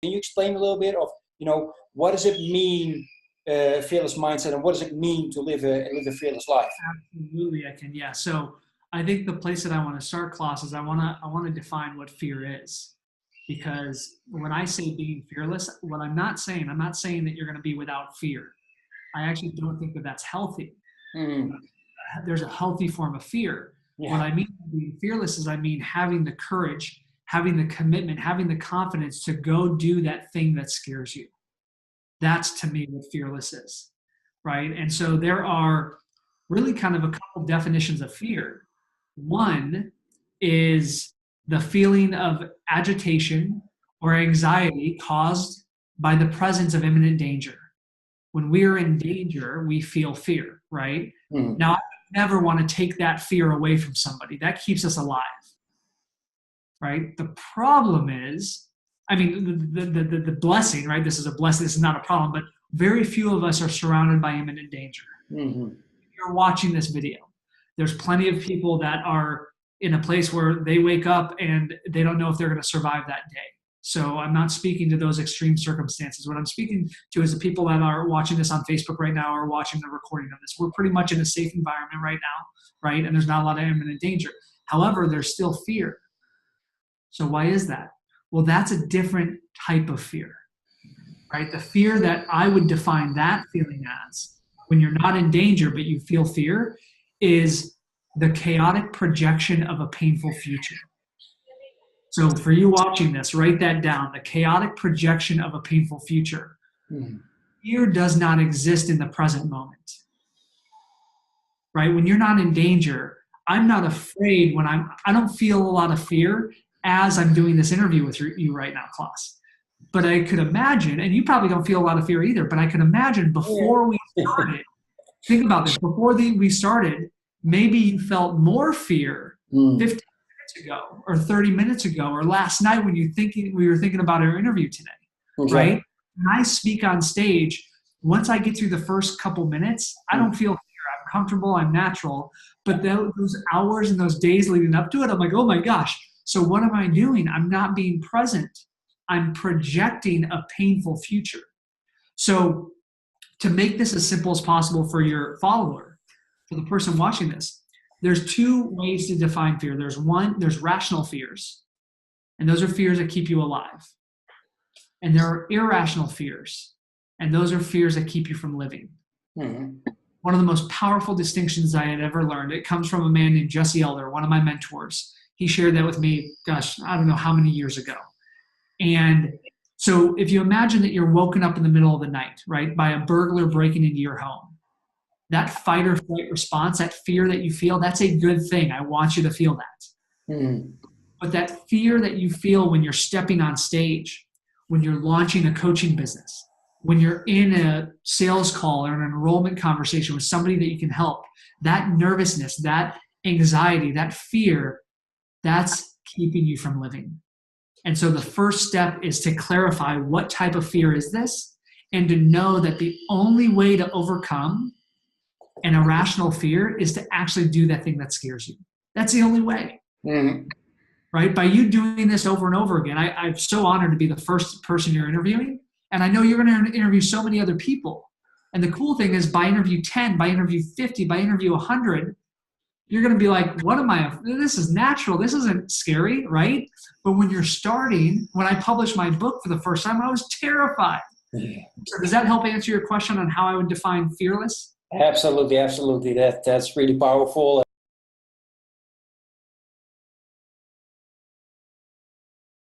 Can you explain a little bit of, what does it mean, fearless mindset, and what does it mean to live a fearless life? Absolutely, I can. Yeah. So I think the place that I want to start, Klaus, is I want to define what fear is. Because when I say being fearless, what I'm not saying that you're going to be without fear. I actually don't think that that's healthy. There's a healthy form of fear. Yeah. What I mean by being fearless is I mean having the courage, having the commitment, having the confidence to go do that thing that scares you. That's to me what fearless is, right? And so there are really kind of a couple definitions of fear. One is the feeling of agitation or anxiety caused by the presence of imminent danger. When we are in danger, we feel fear, right? Now, I never want to take that fear away from somebody. That keeps us alive, right? The problem is, the blessing, right? This is a blessing. This is not a problem, but very few of us are surrounded by imminent danger. If you're watching this video, there's plenty of people that are in a place where they wake up and they don't know if they're going to survive that day. So I'm not speaking to those extreme circumstances. What I'm speaking to is the people that are watching this on Facebook right now or watching the recording of this. We're pretty much in a safe environment right now, right? And there's not a lot of imminent danger. However, there's still fear. So why is that? Well, that's a different type of fear, right? The fear that I would define that feeling as when you're not in danger but you feel fear is the chaotic projection of a painful future. So for you watching this, write that down, the chaotic projection of a painful future. Fear does not exist in the present moment, right? When you're not in danger, I'm not afraid I don't feel a lot of fear as I'm doing this interview with you right now, Klaus. But I could imagine, and you probably don't feel a lot of fear either, but I could imagine before we started, think about this, before we started, maybe you felt more fear 15 minutes ago or 30 minutes ago or last night when we were thinking about our interview today, right? When I speak on stage, once I get through the first couple minutes, I don't feel fear. I'm comfortable, I'm natural. But those hours and those days leading up to it, I'm like, oh my gosh. So what am I doing? I'm not being present. I'm projecting a painful future. So to make this as simple as possible for your follower, for the person watching this, there's two ways to define fear. There's rational fears, and those are fears that keep you alive. And there are irrational fears, and those are fears that keep you from living. One of the most powerful distinctions I had ever learned, it comes from a man named Jesse Elder, one of my mentors. He shared that with me, gosh, I don't know how many years ago. And so if you imagine that you're woken up in the middle of the night, right, by a burglar breaking into your home, that fight or flight response, that fear that you feel, that's a good thing. I want you to feel that. But that fear that you feel when you're stepping on stage, when you're launching a coaching business, when you're in a sales call or an enrollment conversation with somebody that you can help, that nervousness, that anxiety, that fear, that's keeping you from living. And so the first step is to clarify what type of fear is this, and to know that the only way to overcome an irrational fear is to actually do that thing that scares you. That's the only way. Right? By you doing this over and over again, I'm so honored to be the first person you're interviewing. And I know you're going to interview so many other people. And the cool thing is by interview 10, by interview 50, by interview 100, you're going to be like, this is natural. This isn't scary, right? But when you're starting, when I published my book for the first time, I was terrified. So does that help answer your question on how I would define fearless? Absolutely. That's really powerful.